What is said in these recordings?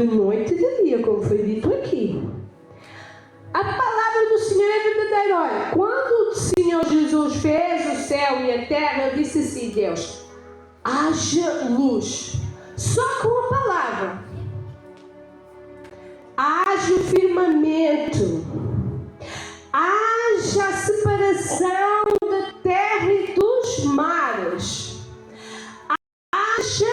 de noite e de dia, como foi dito aqui. A palavra do Senhor é verdadeira. Olha, quando o Senhor Jesus fez o céu e a terra, Ele disse assim: Deus, haja luz. Só com a palavra. Haja o firmamento. Haja a separação da terra e dos mares. Haja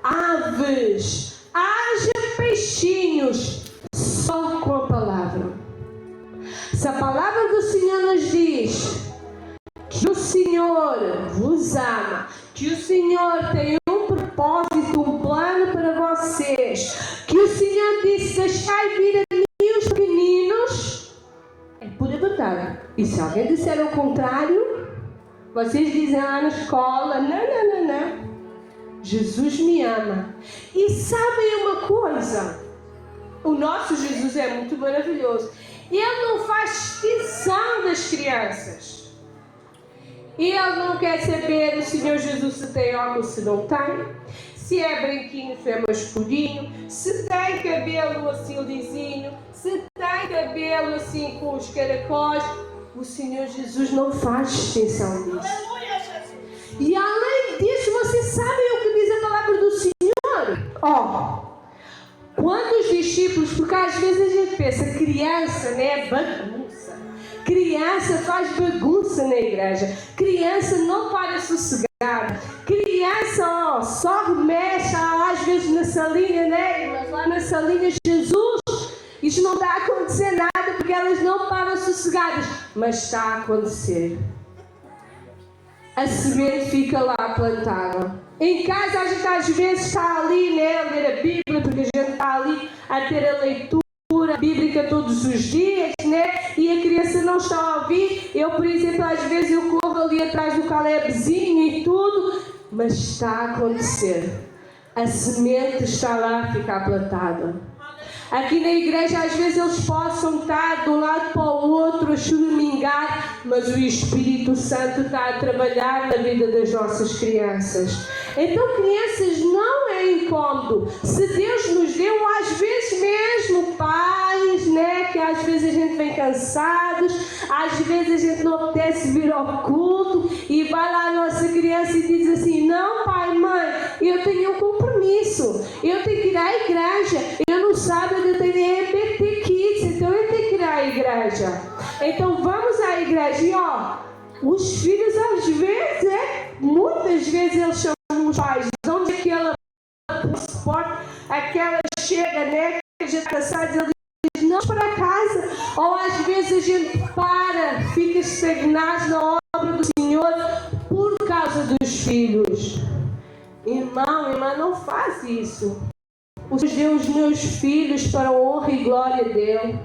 aves. Haja peixinhos. Só com a palavra. Se a palavra do Senhor nos diz que o Senhor vos ama, que o Senhor tem um propósito, um plano para vocês, que o Senhor disse: deixai vir a mim os pequeninos, é pura verdade. E se alguém disser o contrário, vocês dizem lá na escola: não. Jesus me ama. E sabem uma coisa? O nosso Jesus é muito maravilhoso. Ele não faz distinção das crianças. Ele não quer saber, o Senhor Jesus, se tem óculos, se não tem, se é branquinho, se é masculinho, se tem cabelo assim lisinho, se tem cabelo assim com os caracóis. O Senhor Jesus não faz distinção disso. E além disso, vocês sabem o que diz a palavra do Senhor? Quando os discípulos, porque às vezes a gente pensa, criança, né, bagunça. Criança faz bagunça na igreja. Criança não para sossegada. Criança, só remexe às vezes na salinha, né? Mas lá na salinha, Jesus, isto não está a acontecer nada porque elas não param sossegadas. Mas está a acontecer. A semente fica lá plantada. Em casa a gente às vezes está ali, né, a ler a Bíblia, porque a gente está ali a ter a leitura bíblica todos os dias, né? E a criança não está a ouvir. Eu, por exemplo, às vezes eu corro ali atrás do Calebzinho e tudo, mas está a acontecer. A semente está lá a ficar plantada. Aqui na igreja às vezes eles possam estar de um lado para o outro a choramingar, mas o Espírito Santo está a trabalhar na vida das nossas crianças. Então, crianças, não é incómodo. Se Deus nos deu, às vezes mesmo, pais, né, que às vezes a gente vem cansados, às vezes a gente não apetece vir ao culto e vai lá a nossa criança e diz assim: não, pai, mãe, eu tenho um compromisso, eu tenho que ir à igreja, eu não sábado eu tenho EBT Kids, então eu tenho que ir à igreja. Então vamos à igreja. E os filhos às vezes, muitas vezes eles chamam os pais, onde aquela suporte, aquela chega, né, que a gente está cansado, ele diz: não, para casa. Ou às vezes a gente fica estagnado na obra do Senhor por causa dos filhos. Irmão, irmã, não faz isso. O Senhor deu os meus filhos para a honra e glória dele.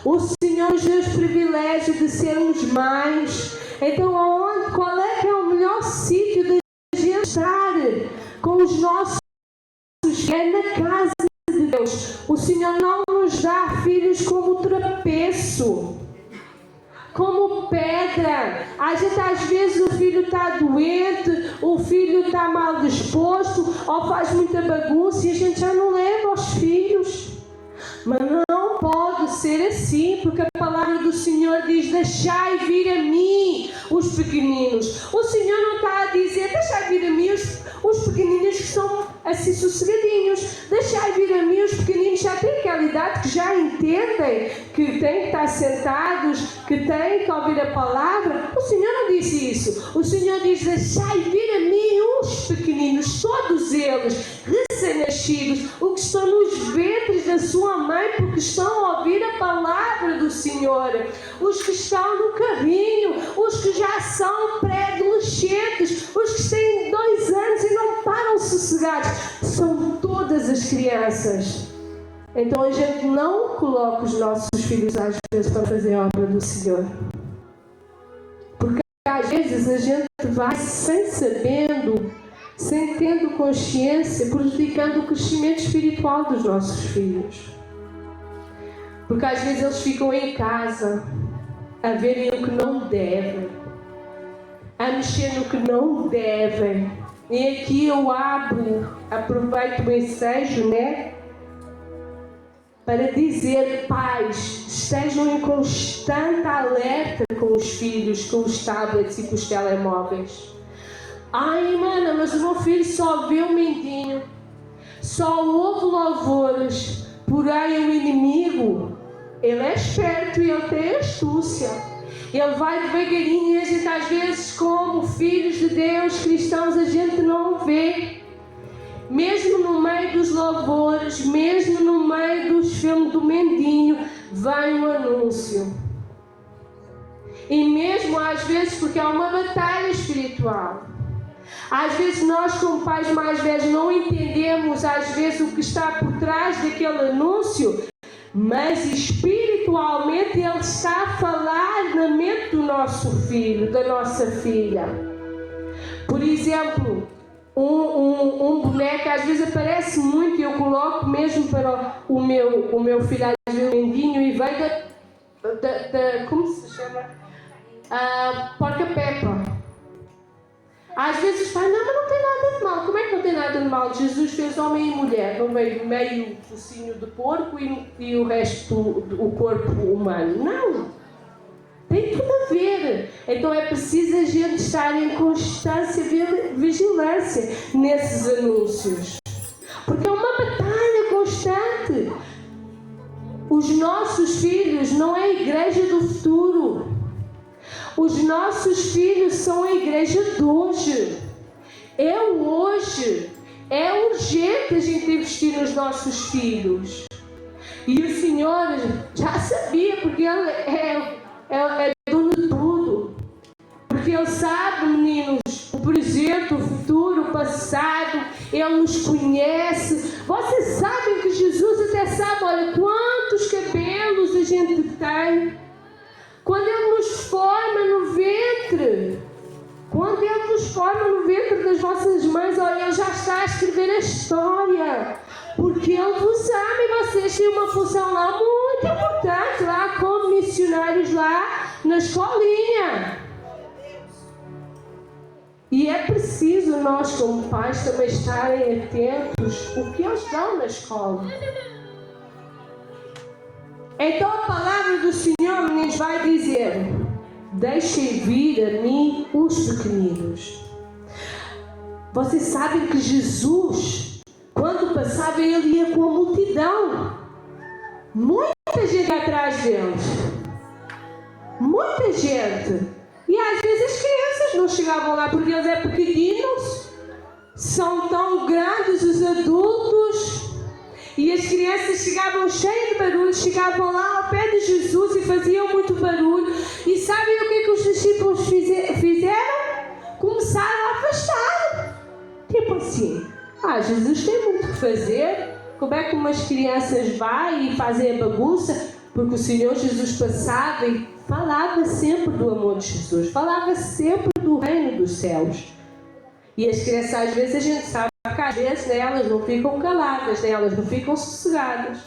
O Senhor nos deu o privilégio de sermos mães. Então, qual é que é o melhor sítio de a gente estar com os nossos filhos? É na casa de Deus. O Senhor não nos dá filhos como tropeço, como pedra. A gente, às vezes o filho está doente, o filho está mal disposto, ou faz muita bagunça e a gente já não leva os filhos. Mas não pode ser assim, porque a palavra do Senhor diz: deixai vir a mim os pequeninos. O Senhor não está a dizer: deixai vir a mim os pequeninos que são assim sossegadinhos. Deixai vir a mim os pequeninos já têm aquela idade, que já entendem que têm que estar sentados, que têm que ouvir a palavra. O Senhor não disse isso. O Senhor diz: deixai vir a mim os pequeninos, todos eles, recém-nascidos, os que estão nos ventres da sua mãe, porque estão a ouvir a palavra do Senhor, os que estão no carrinho, os que já são pré-adolescentes, os que têm 2 anos e não param sossegados, são todas as crianças. Então a gente não coloca os nossos filhos às vezes para fazer a obra do Senhor, porque às vezes a gente vai sem sabendo, sem tendo consciência, prejudicando o crescimento espiritual dos nossos filhos. Porque às vezes eles ficam em casa a verem o que não devem, a mexer no que não devem. E aqui eu aproveito o ensejo, né? para dizer: pais, estejam em constante alerta com os filhos, com os tablets e com os telemóveis. Ai, mana, mas o meu filho só vê o mendinho, só ouve louvores, porém o inimigo, ele é esperto e ele tem astúcia. Ele vai devagarinho e a gente às vezes, como filhos de Deus, cristãos, a gente não vê. Mesmo no meio dos louvores, mesmo no meio dos filmes do mendinho, vem um anúncio. E mesmo às vezes, porque há uma batalha espiritual. Às vezes nós, como pais mais velhos, não entendemos às vezes o que está por trás daquele anúncio, mas espiritualmente ele está a falar na mente do nosso filho, da nossa filha. Por exemplo, um boneco às vezes aparece muito e eu coloco mesmo para o meu filho às vezes um mendinho e vem da como se chama? Porca Peppa. Às vezes os pais, não, mas não tem nada de mal. Como é que não tem nada de mal? Jesus fez homem e mulher, não veio meio focinho de porco e o resto o corpo humano. Não! Tem tudo a ver. Então é preciso a gente estar em constância, vigilância nesses anúncios. Porque é uma batalha constante. Os nossos filhos não é a igreja do futuro. Os nossos filhos são a igreja de hoje. É o hoje. É urgente a gente investir nos nossos filhos. E o Senhor já sabia, porque Ele é dono de tudo. Porque Ele sabe, meninos, o presente, o futuro, o passado. Ele nos conhece. Vocês sabem que Jesus até sabe, olha, quantos cabelos a gente tem. Quando Ele nos forma no ventre, quando Ele nos forma no ventre das vossas mães, olha, Ele já está a escrever a história. Porque Ele vos ama e vocês têm uma função lá muito importante, lá como missionários lá na escolinha. E é preciso nós, como pais, também estarem atentos ao que eles dão na escola. Então a palavra do Senhor, meninos, vai dizer: deixem vir a mim os pequeninos. Vocês sabem que Jesus, quando passava, ele ia com a multidão. Muita gente atrás deles. Muita gente. E às vezes as crianças não chegavam lá porque eles é pequeninos. São tão grandes os adultos. E as crianças chegavam cheias de barulho, chegavam lá ao pé de Jesus e faziam muito barulho. E sabem o que os discípulos fizeram? Começaram a afastar. Tipo assim, Jesus tem muito o que fazer. Como é que umas crianças vão e fazem a bagunça? Porque o Senhor Jesus passava e falava sempre do amor de Jesus. Falava sempre do reino dos céus. E as crianças, às vezes, a gente sabe que às vezes elas não ficam caladas, elas não ficam sossegadas.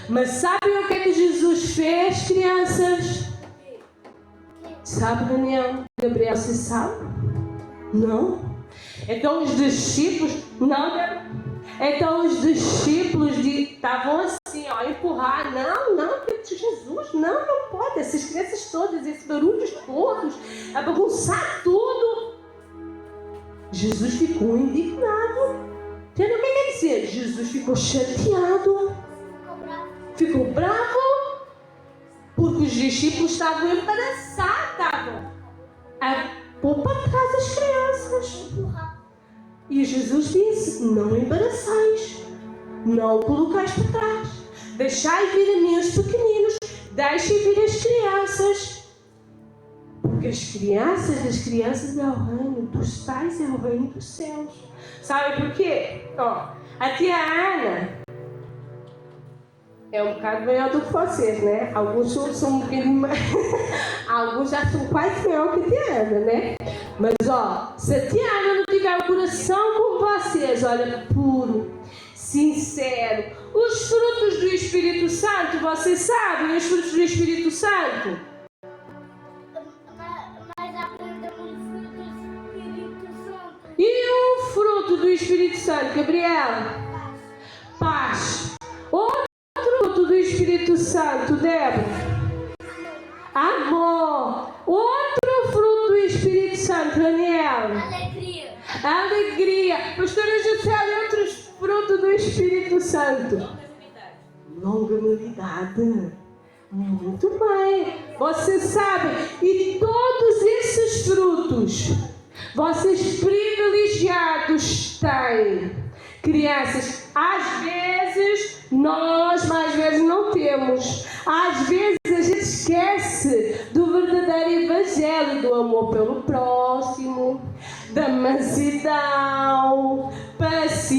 Mas sabem o que é que Jesus fez, crianças? Sabe, Daniel? Gabriel, você sabe? Não? Então os discípulos, então os discípulos estavam assim, ó, empurrar, não, Jesus, não pode, essas crianças todas, esses barulhos todos, a bagunçar tudo. Jesus ficou indignado. Entendeu o que quer dizer? Jesus ficou chateado. Ficou bravo. Porque os discípulos estavam embaraçados. Estavam a pôr para trás as crianças. E Jesus disse: não embaraçais. Não colocais para trás. Deixai vir a mim os pequeninos. Deixem vir as crianças. Porque as crianças é o reino dos pais, é o reino dos céus. Sabe por quê? Ó, a tia Ana é um bocado maior do que vocês, né? Alguns são um bocadinho mais. Alguns já são quase maior que a tia Ana, né? Mas ó, se a tia Ana não tiver o coração como vocês, olha, puro, sincero, os frutos do Espírito Santo, vocês sabem os frutos do Espírito Santo? E o fruto do Espírito Santo, Gabriel? Paz. Outro fruto Espírito Santo, Débora? Amor. Outro fruto do Espírito Santo, Daniel? Alegria. Alegria. Pastora Gisele, outros frutos do Espírito Santo? Longanimidade. Muito bem. Você sabe, e todos esses frutos, vocês privilegiados têm. Crianças, às vezes, nós mais vezes não temos. Às vezes a gente esquece do verdadeiro evangelho, do amor pelo próximo, da mansidão, paciência.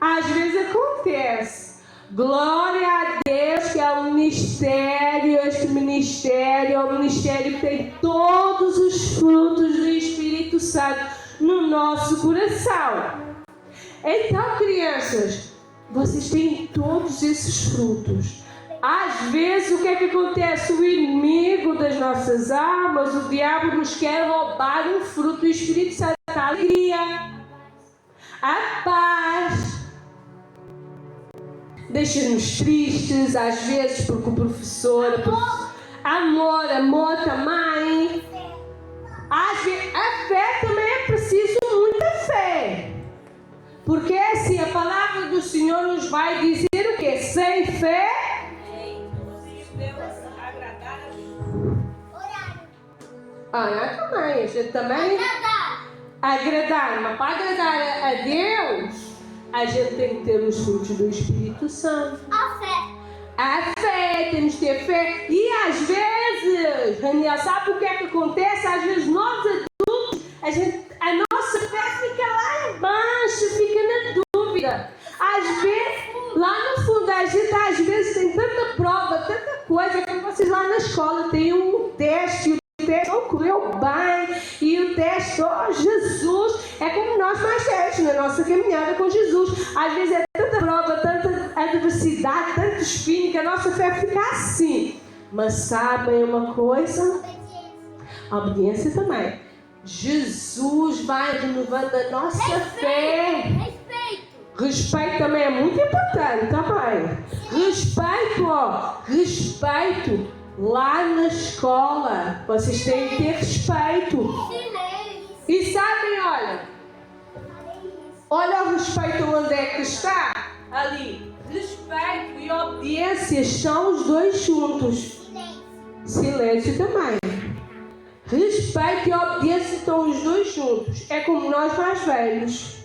Às vezes acontece. Glória a Deus que é um ministério, este ministério é um ministério que tem todos os frutos do Espírito Santo no nosso coração. Então, crianças, vocês têm todos esses frutos. Às vezes, o que é que acontece? O inimigo das nossas almas, o diabo, nos quer roubar um fruto do Espírito Santo: a alegria, a paz. Deixa-nos tristes, às vezes, porque o professor... Amor também. Às vezes, a fé também é preciso muita fé. Porque assim, a palavra do Senhor nos vai dizer o quê? Sem fé... também, a gente também... Agradar. Mas para agradar a Deus... A gente tem que ter os frutos do Espírito Santo. A fé, temos que ter fé. E às vezes, Daniel, sabe o que é que acontece? Às vezes nós adultos, a nossa fé fica lá embaixo, fica na dúvida. Às vezes, lá no fundo, a gente às vezes tem tanta prova, tanta coisa, como vocês lá na escola têm um teste, o teste não correu bem, e o teste, Jesus, é como nós mais velhos na nossa caminhada com Jesus. Às vezes é tanta prova, tanta adversidade, tanto espinho, que a nossa fé fica assim. Mas sabem uma coisa? A obediência também. Jesus vai renovando a nossa fé. Respeito também é muito importante também. Respeito. Lá na escola, vocês têm que ter respeito. E sabem, olha o respeito onde é que está. Ali, respeito e obediência são os dois juntos. Silêncio também. Respeito e obediência estão os dois juntos. É como nós mais velhos.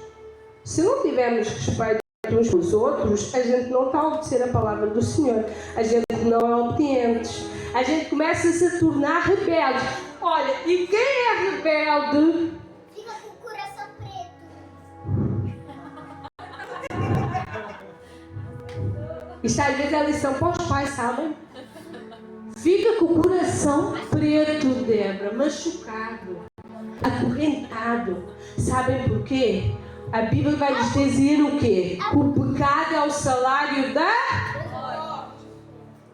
Se não tivermos respeito uns com os outros, a gente não está a obedecer a palavra do Senhor. A gente não é obediente. A gente começa-se a tornar rebelde. Olha, e quem é rebelde? Fica com o coração preto. Isto às vezes é lição para os pais, sabem? Fica com o coração preto, Débora, machucado, acorrentado. Sabem porquê? A Bíblia vai nos dizer o quê? O pecado é o salário da...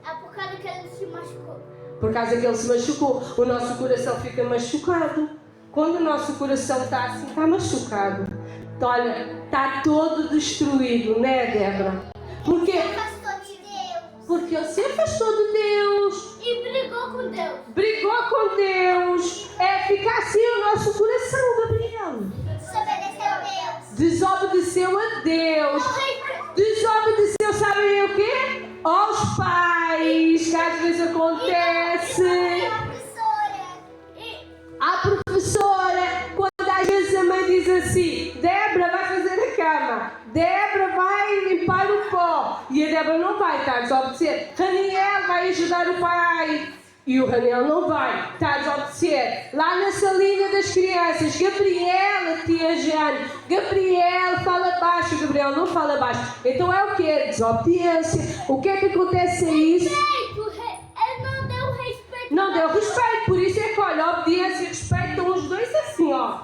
É por causa que ele se machucou. Por causa que ele se machucou, o nosso coração fica machucado. Quando o nosso coração está assim, está machucado. Então, olha, está todo destruído, né, Débora? Porque Ele se afastou de Deus. Porque ele se afastou de Deus. E brigou com Deus. Brigou com Deus. É ficar assim o nosso coração, Gabriel. Desobedeceu a Deus. Desobedeceu a Deus. Desobedeceu, sabem o quê? Aos pais, que às vezes acontece. A professora, quando às vezes a mãe diz assim: Débora vai fazer a cama, Débora vai limpar o pó, e a Débora não vai, está a desobedecer. Raniel vai ajudar o pai, e o Raniel não vai, está a desobedecer. Lá na salinha das crianças, Gabriela, tia Jane, Gabriel fala baixo, Gabriel não fala baixo. Então é o quê? Desobediência. O que é que acontece a isso? Ele não deu respeito. Não deu respeito, por isso é que, olha, obediência e respeito estão os dois assim, ó.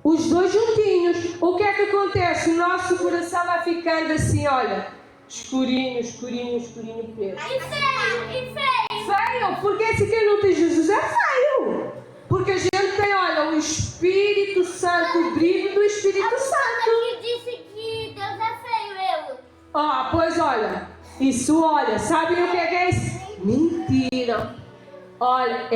Os dois juntinhos. O que é que acontece? O nosso coração vai ficando assim, olha, escurinho, escurinho, escurinho preto. E feio. Feio, porque se quem não tem Jesus é feio. Porque a gente tem, olha, o Espírito Santo, o brilho do Espírito Santo. Que disse que Deus é feio, Pois olha, isso olha, sabem o que é isso? Mentira. Olha,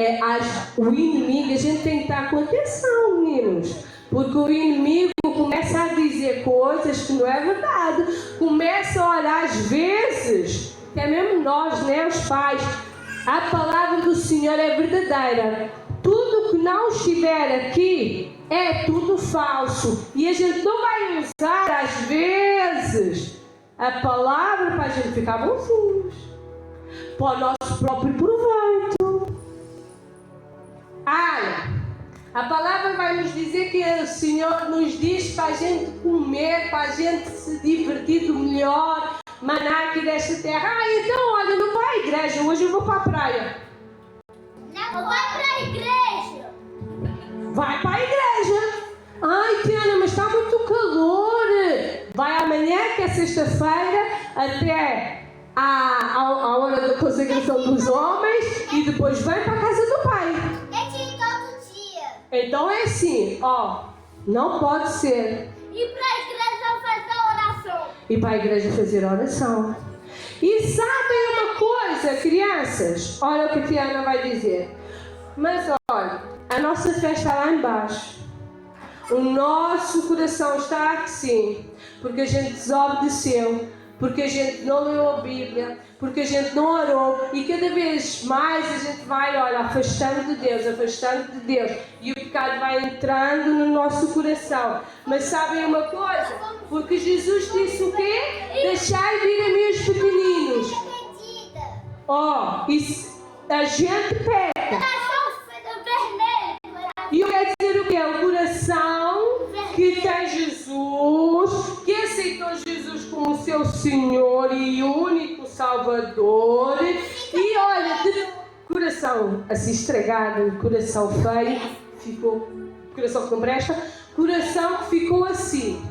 o inimigo, a gente tem que estar com atenção, meninos. Porque o inimigo começa a dizer coisas que não é verdade. Começa a olhar às vezes, até mesmo nós, né, os pais, a palavra do Senhor é verdadeira. Tudo que não estiver aqui é tudo falso. E a gente não vai usar, às vezes, a palavra para a gente ficar bonzinhos, para o nosso próprio proveito. A palavra vai nos dizer que o Senhor nos diz para a gente comer, para a gente se divertir do melhor maná aqui desta terra. Então, olha, não vai à igreja, hoje eu vou para a praia. Não vai para a igreja. Vai para a igreja. Tiana, mas está muito calor. Vai amanhã, que é sexta-feira, até a hora da consagração dos homens e depois vem para a casa do pai. Então é assim, não pode ser. E para a igreja fazer oração. E para a igreja fazer oração. E sabem uma coisa, crianças? Olha o que a Tiana vai dizer. Mas olha, a nossa fé está lá embaixo. O nosso coração está aqui sim. Porque a gente desobedeceu. Porque a gente não leu a Bíblia. Porque a gente não orou. E cada vez mais a gente vai, afastando de Deus, afastando de Deus. E o pecado vai entrando no nosso coração. Mas sabem uma coisa? Porque Jesus disse o quê? Deixai vir a mim os pequeninos. A gente peca. E eu quero dizer o quê? O coração que tem Jesus, que aceitou Jesus como seu Senhor e único Salvador. E olha, de coração assim estragado, coração feio, ficou, coração que não presta, coração que ficou assim,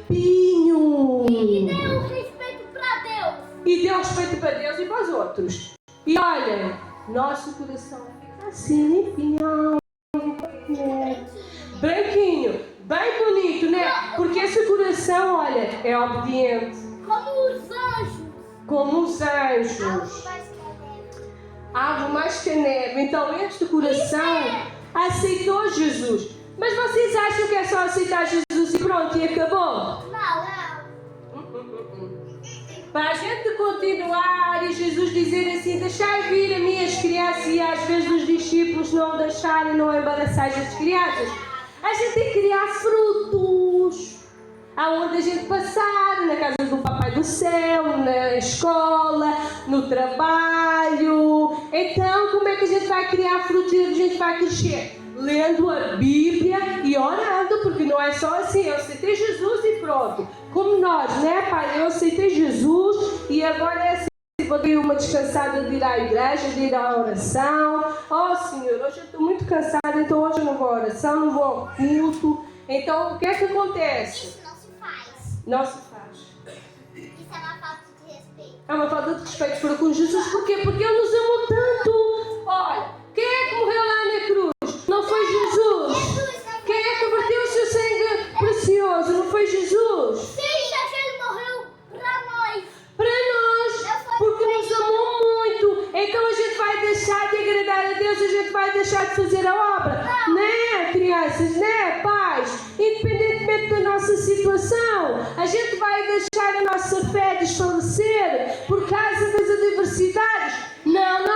limpinho. E deu respeito para Deus. E deu respeito para Deus e para os outros. E olha, nosso coração fica assim, limpinho, branquinho, bem bonito, né? Porque esse coração, olha, é obediente. Como os anjos. Como os anjos. Algo mais que a neve. Então este coração aceitou Jesus. Mas vocês acham que é só aceitar Jesus e pronto, e acabou? Não. Para a gente continuar e Jesus dizer assim, deixai vir a mim as crianças, e às vezes os discípulos não deixarem, não embaraçarem as crianças, a gente tem que criar frutos aonde a gente passar, na casa do Papai do Céu, na escola, no trabalho. Então, como é que a gente vai criar frutos e a gente vai crescer? Lendo a Bíblia e orando, porque não é só assim, eu aceitei Jesus e pronto. Como nós, né, Pai? Eu aceitei Jesus e agora é assim, vou ter uma descansada de ir à igreja, de ir à oração. Senhor, hoje eu estou muito cansada, então hoje eu não vou à oração, não vou ao culto. Então, o que é que acontece? Isso não se faz. Não se faz. Isso é uma falta de respeito. É uma falta de respeito para com Jesus. Por quê? Porque Ele nos amou tanto. Olha, quem é que morreu lá na cruz? Não foi Jesus. Quem é que verteu o seu sangue precioso? Não foi Jesus? Sim, ele morreu para nós. Para nós. Porque nos amou muito. Então a gente vai deixar de agradar a Deus, a gente vai deixar de fazer a obra. Não. Né, crianças? Né, pais? Independentemente da nossa situação, a gente vai deixar a nossa fé desfalecer por causa das adversidades? Não.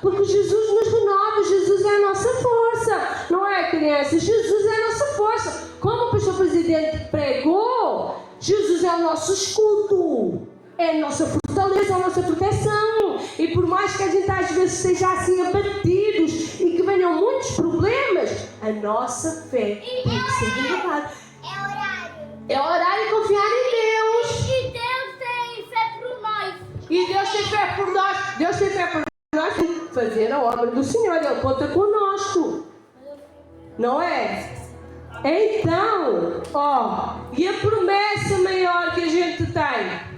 Porque Jesus nos renova, Jesus é a nossa força. Não é, crianças? Jesus é a nossa força. Como o pastor presidente pregou, Jesus é o nosso escudo. É a nossa fortaleza, a nossa proteção. E por mais que a gente às vezes esteja assim abatidos e que venham muitos problemas, a nossa fé tem que ser renovada. É horário. É orar e confiar em Deus. E Deus tem fé por nós. E Deus tem fé por nós. Deus tem fé por nós fazer a obra do Senhor. Ele conta conosco. Não é? Então, e a promessa maior que a gente tem?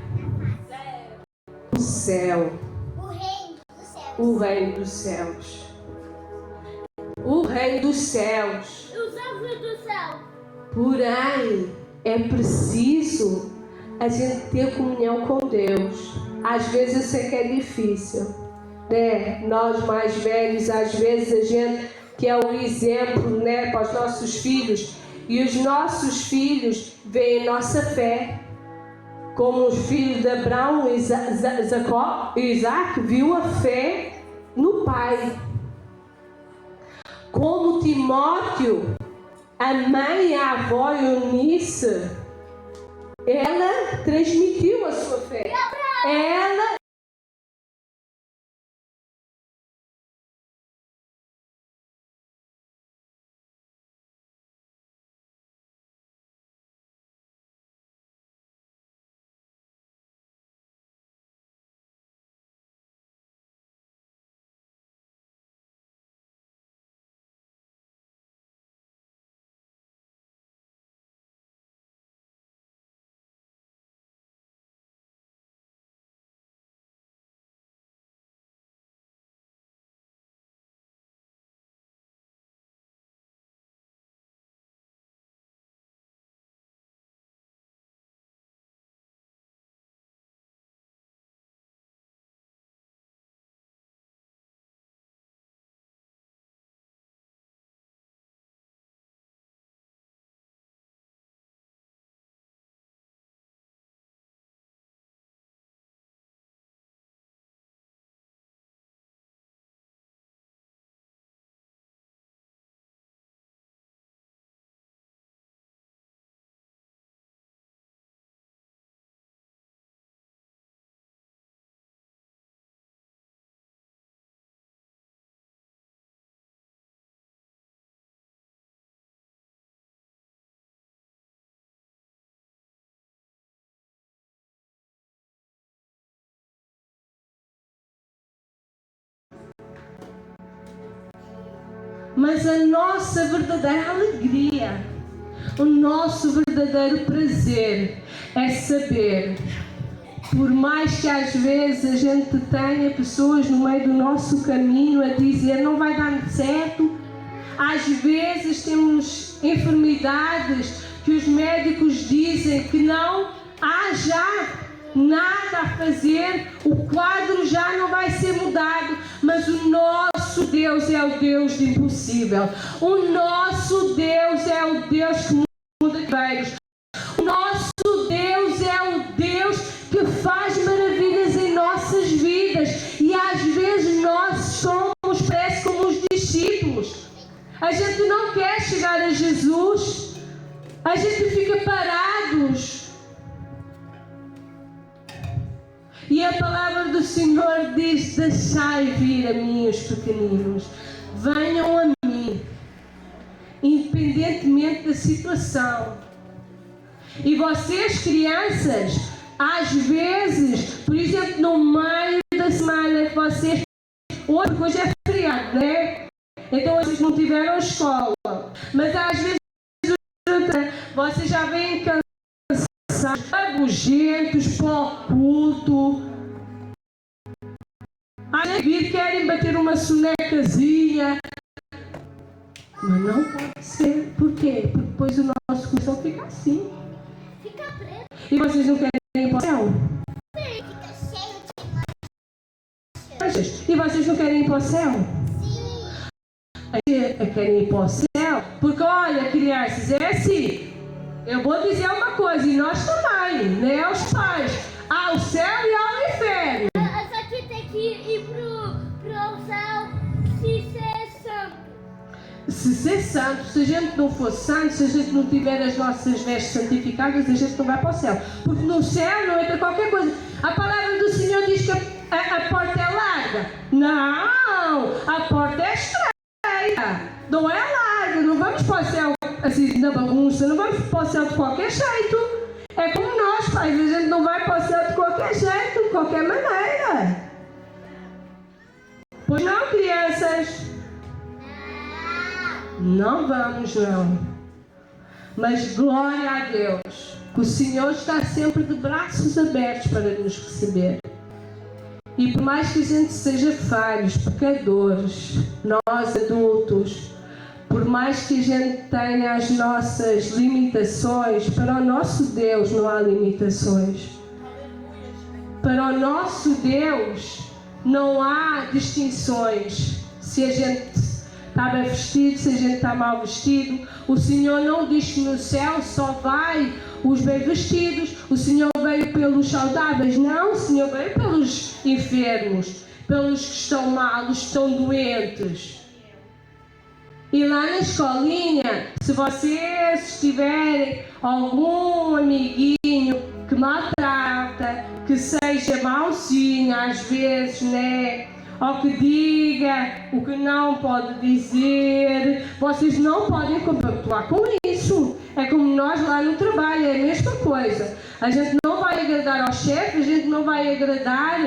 O céu. O reino dos céus. O reino dos céus. O reino dos céus. Os anjos do céu. Porém, é preciso a gente ter comunhão com Deus. Às vezes eu sei que é difícil, né? Nós mais velhos, às vezes a gente que é o exemplo, né, para os nossos filhos, e os nossos filhos veem a nossa fé, como os filhos de Abraão e Isaac viu a fé no pai. Como Timóteo, a mãe, a avó Eunice, ela transmitiu a sua fé. Ela mas a nossa verdadeira alegria, o nosso verdadeiro prazer é saber, por mais que às vezes a gente tenha pessoas no meio do nosso caminho a dizer não vai dar certo, às vezes temos enfermidades que os médicos dizem que não há já nada a fazer, o quadro já não vai ser mudado, mas o nosso Deus é o Deus do impossível. O nosso Deus é o Deus que muda quadros. O nosso Deus é o Deus que faz maravilhas em nossas vidas. E às vezes nós somos, parece como os discípulos. A gente não quer chegar a Jesus. A gente fica parados. E a palavra do Senhor diz: deixai vir a mim os pequeninos, venham a mim, independentemente da situação. E vocês, crianças, às vezes, por exemplo, no meio da semana que vocês, hoje é feriado, né? Então vocês não tiveram escola, mas às vezes vocês já vêm cansados, abugentos para o culto. Aí vir querem bater uma sonecazinha. Mas não pode ser. Por quê? Porque depois o nosso coração fica assim. Fica preto. E vocês não querem ir para o céu? Sim. Fica cheio de manchas. E vocês não querem ir para o céu? Sim. Querem ir para o céu? Porque olha, crianças, é assim. Eu vou dizer uma coisa, e nós também, né? Os pais. Há o céu e há o inferno. Só que tem que ir pro céu se ser santo. Se ser santo, se a gente não for santo, se a gente não tiver as nossas vestes santificadas, a gente não vai para o céu. Porque no céu não entra qualquer coisa. A palavra do Senhor diz que a porta é larga. Não! A porta é estreita. Não é larga. Não vamos para o céu assim na bagunça. Não vamos para o céu de qualquer jeito. É como nós, pais. A gente não vai para o céu de qualquer jeito, de qualquer maneira. Pois não, crianças? Não vamos, não. Mas glória a Deus, que o Senhor está sempre de braços abertos para nos receber. E por mais que a gente seja falhos, pecadores, nós adultos, por por mais que a gente tenha as nossas limitações, para o nosso Deus não há limitações. Para o nosso Deus não há distinções. Se a gente está bem vestido, se a gente está mal vestido, o Senhor não diz que no céu só vai os bem vestidos. O Senhor veio pelos saudáveis. Não, o Senhor veio pelos enfermos, pelos que estão mal, os que estão doentes. E lá na escolinha, se vocês tiverem algum amiguinho que maltrata, que seja mauzinho às vezes, né? Ou que diga o que não pode dizer, vocês não podem compactuar com isso. É como nós lá no trabalho, é a mesma coisa. A gente não vai agradar ao chefe, a gente não vai agradar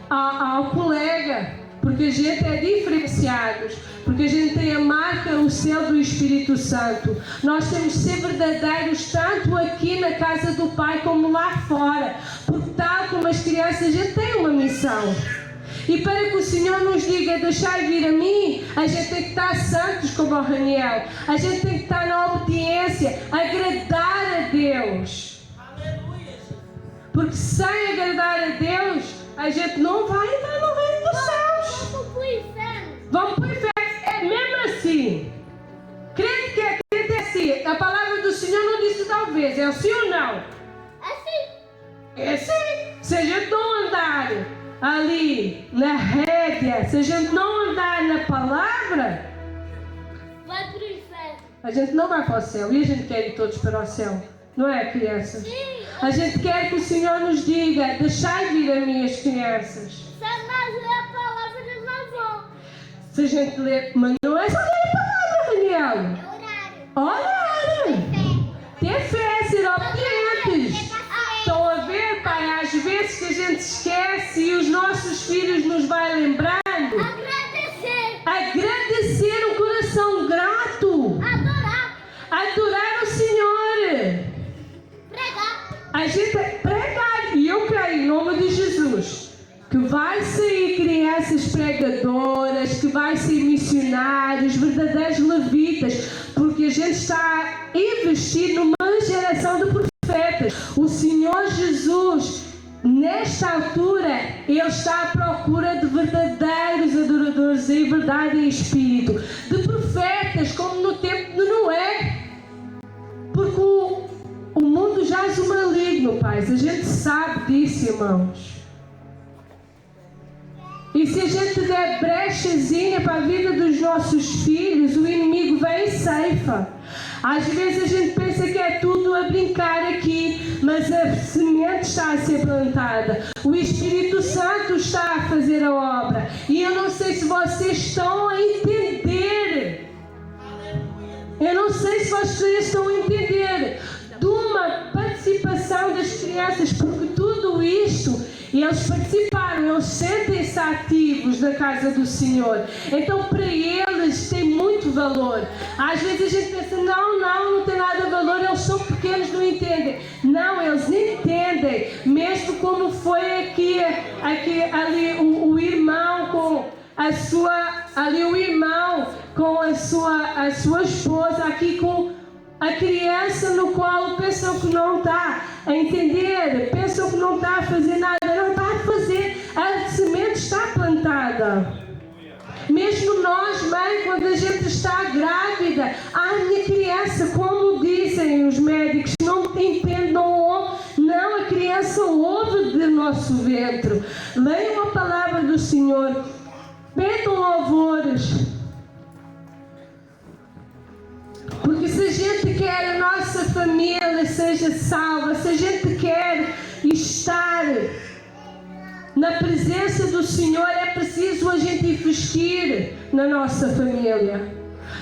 ao colega, porque a gente é diferenciados, porque a gente tem a marca, o selo do Espírito Santo. Nós temos que ser verdadeiros tanto aqui na casa do Pai como lá fora, porque tal como as crianças a gente tem uma missão. E para que o Senhor nos diga, deixai vir a mim, a gente tem que estar santos como o Raniel. A gente tem que estar na obediência, agradar a Deus. Porque sem agradar a Deus, a gente não vai entrar no reino dos céus. Vamos pro inferno. Vamos para o inferno. É mesmo assim. Crente é assim. A palavra do Senhor não disse talvez. É assim ou não? É assim. Se a gente não andar ali na rédea, se a gente não andar na palavra, Vai pro inferno. a gente não vai para o céu. E a gente quer ir todos para o céu. Não é, crianças? Sim. A gente quer que o Senhor nos diga, deixai vir a mim as crianças. Se nós ler a palavra, nós vamos. Se a gente ler, mas não é só ler a palavra, Daniel. É horário. Olha! Ter fé, ser obedientes. Estão a ver, Pai, às vezes que a gente esquece e os nossos filhos nos vai lembrando. Agradecer. Agradecer um coração grato. Adorar o Senhor. Pregar. A gente pregar. E eu creio, em nome de Jesus, que vai sair crianças pregadoras, que vai sair missionários, verdadeiros levitas, porque a gente está a investir numa geração de profetas. O Senhor Jesus, nesta altura, Ele está à procura de verdadeiros adoradores em verdade e espírito, de profetas, como no tempo de Noé. Porque o mundo jaz o maligno, pais. A gente sabe disso, irmãos. E se a gente der brechazinha para a vida dos nossos filhos, o inimigo vem e ceifa. Às vezes a gente pensa que é tudo a brincar aqui, mas a semente está a ser plantada. O Espírito Santo está a fazer a obra. E eu não sei se vocês estão a entender. Eu não sei se vocês estão a entender de uma participação das crianças, porque tudo isto, eles participaram, eles sentem-se ativos na casa do Senhor. Então para eles tem muito valor. Às vezes a gente pensa, não tem nada de valor, eles são pequenos, não entendem. Não, eles entendem. Mesmo como foi aqui ali o irmão com a sua, ali o irmão com a sua esposa, aqui com a criança no colo, pensam que não está a entender, pensam que não está a fazer nada, não está a fazer, a semente está plantada. Mesmo nós, mãe, quando a gente está grávida, a minha criança, como dizem os médicos, não entende, não, a criança ouve do nosso ventre. Leiam a palavra do Senhor, pedam louvores. Porque se a gente quer a nossa família seja salva, se a gente quer estar na presença do Senhor, é preciso a gente investir na nossa família.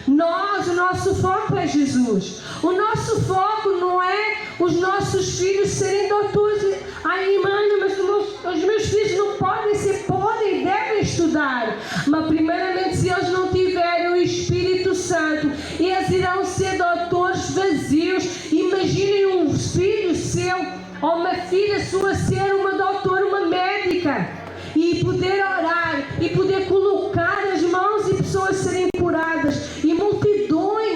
O nosso foco é Jesus. O nosso foco não é os nossos filhos serem doutores. Ai, mãe, mas os meus filhos não podem ser, podem e devem estudar. Mas primeiramente, se eles não tiverem o Espírito Santo, eles irão ser doutores vazios. Imaginem um filho seu ou uma filha sua ser uma doutora, uma médica, e poder orar, e poder colocar as mãos e pessoas serem curadas, e multidões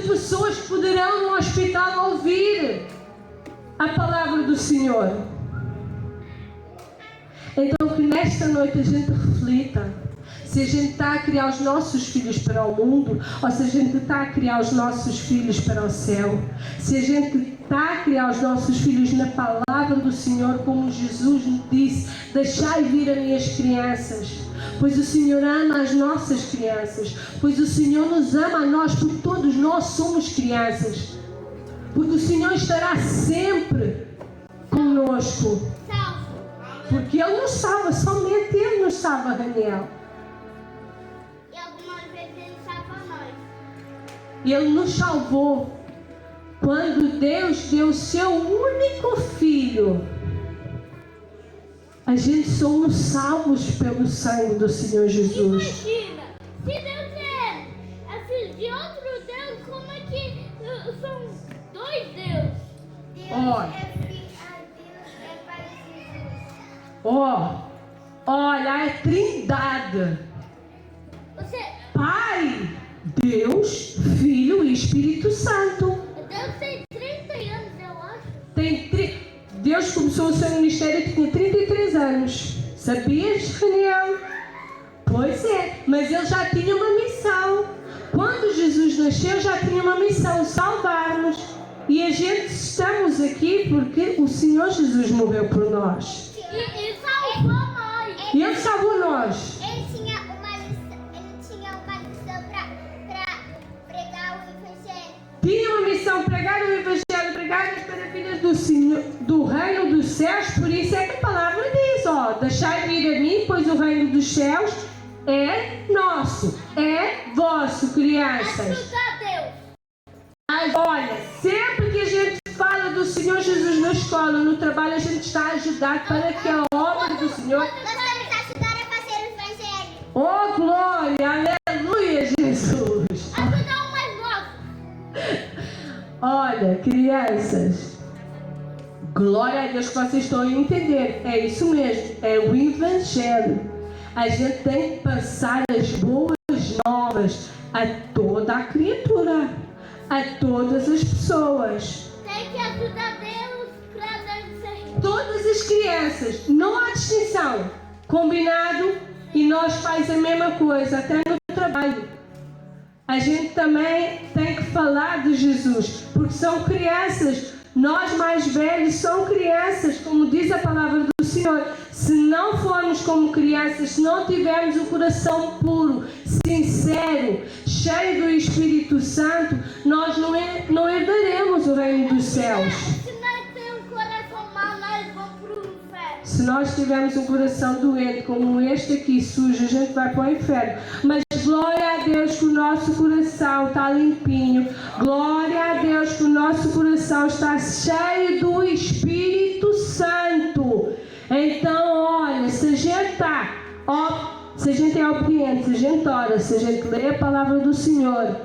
pessoas que poderão no hospital ouvir a palavra do Senhor. Então que nesta noite a gente reflita se a gente está a criar os nossos filhos para o mundo ou se a gente está a criar os nossos filhos para o céu. Se a gente está a criar os nossos filhos na palavra do Senhor, como Jesus nos disse: deixai vir as minhas crianças, pois o Senhor ama as nossas crianças, pois o Senhor nos ama a nós, porque todos nós somos crianças, porque o Senhor estará sempre conosco, porque Ele nos salva, somente Ele nos salva, Daniel. E algumas vezes Ele salva nós. Ele nos salvou quando Deus deu o seu único filho. A gente somos salvos pelo sangue do Senhor Jesus. Imagina, se Deus é filho de outro Deus, como é que são dois deuses? Olha. Olha a Trindade. Você, Pai, Deus, Filho e Espírito Santo. Deus tem 30 anos, eu acho. Deus começou o seu ministério e tinha 33 anos. Sabias, Daniel? Pois é, mas ele já tinha uma missão. Quando Jesus nasceu, já tinha uma missão: salvar-nos. E a gente estamos aqui porque o Senhor Jesus morreu por nós. E salvou nós. E Ele salvou nós. Ele tinha uma missão para pregar o Evangelho. Tinha uma missão: pregar o Evangelho, pregar as maravilhas do Senhor, do reino dos céus. Por isso é que a palavra diz: ó, deixai vir a mim, pois o reino dos céus é nosso, é vosso, crianças. Ajudar Deus. Mas olha, sempre que a gente fala do Senhor Jesus na escola, no trabalho, a gente está a ajudar para que a obra do Senhor... Nós vamos ajudar a fazer o Evangelho. Oh, glória! Aleluia, Jesus! Ajudar um mais novo. Olha, crianças, glória a Deus que vocês estão a entender. É isso mesmo, é o Evangelho. A gente tem que passar as boas novas a toda a criatura, a todas as pessoas. Tem que ajudar Deus para Deus ser. Todas as crianças, não há distinção. Combinado? E nós faz a mesma coisa, até no trabalho. A gente também tem que falar de Jesus, porque são crianças. Nós mais velhos são crianças, como diz a palavra do Senhor. Se não formos como crianças, se não tivermos o coração puro, sincero, cheio do Espírito Santo, nós não herdaremos o reino dos céus. Se nós temos um coração mau, nós vamos para o inferno. Se nós tivermos um coração doente como este aqui, sujo, a gente vai para o inferno. Mas glória a Deus que o nosso coração está limpinho. Glória a Deus que o nosso coração está cheio do Espírito Santo. Então, olha, se a gente se a gente é obediente, se a gente ora, se a gente lê a palavra do Senhor,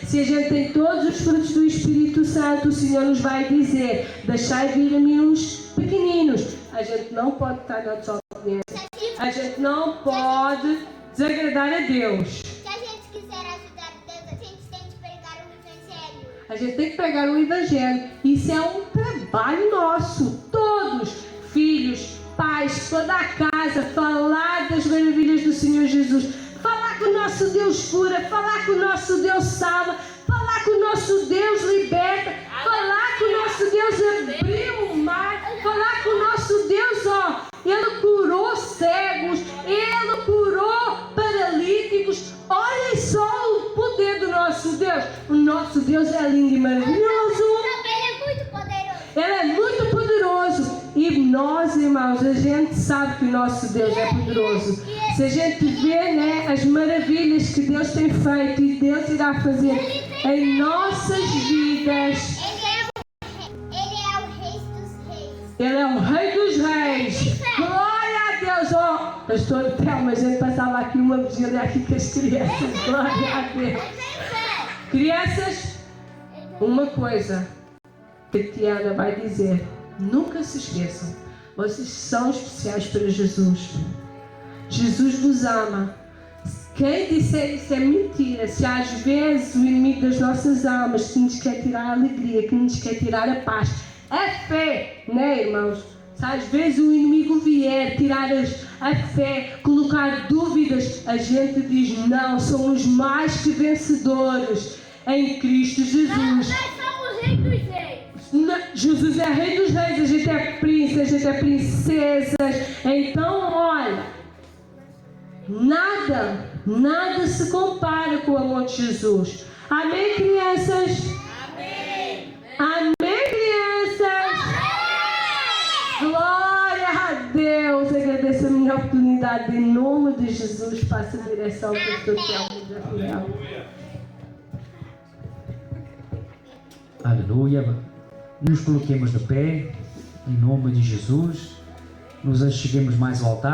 se a gente tem todos os frutos do Espírito Santo, o Senhor nos vai dizer: deixai vir a mim os pequeninos. A gente não pode estar na desobediência. A gente não pode desagradar a Deus. Se a gente quiser ajudar Deus, a gente tem que pregar o Evangelho. A gente tem que pregar o Evangelho. Isso é um trabalho nosso. Todos, filhos, pais, toda a casa, falar das maravilhas do Senhor Jesus. Falar que o nosso Deus cura, falar que o nosso Deus salva, falar que o nosso Deus liberta, falar que o nosso Deus abriu o mar, falar que o nosso Deus, ó, Ele curou cegos, Ele curou paralíticos. Olhem só o poder do nosso Deus. O nosso Deus é lindo e maravilhoso. Ele é muito poderoso. Ele é muito poderoso. E nós, irmãos, a gente sabe que o nosso Deus é poderoso. Se a gente vê, né, as maravilhas que Deus tem feito e Deus irá fazer em nossas vidas. Ele é o Rei dos Reis. Ele é o Rei dos Reis. Glória a Deus. Ó, pastor Thelma, a gente passava aqui uma vigília aqui com as crianças. Glória a Deus. Crianças, uma coisa que a Tiana vai dizer: nunca se esqueçam, vocês são especiais para Jesus. Jesus vos ama. Quem disser isso é mentira. Se às vezes o inimigo das nossas almas que nos quer tirar a alegria, que nos quer tirar a paz, a fé, né, irmãos? Se às vezes o inimigo vier tirar a fé, colocar dúvidas, a gente diz não, somos mais que vencedores em Cristo Jesus. Nós somos reis dos reis. Jesus é rei dos reis, a gente é príncipe, a gente é princesa. Então, olha, nada se compara com o amor de Jesus. Amém, crianças? Amém. Amém, crianças? Glória a Deus. Agradeço a minha oportunidade. Em nome de Jesus, passo a direção para o teu tempo. Aleluia. Nos coloquemos de pé, em nome de Jesus. Nos acheguemos mais ao altar.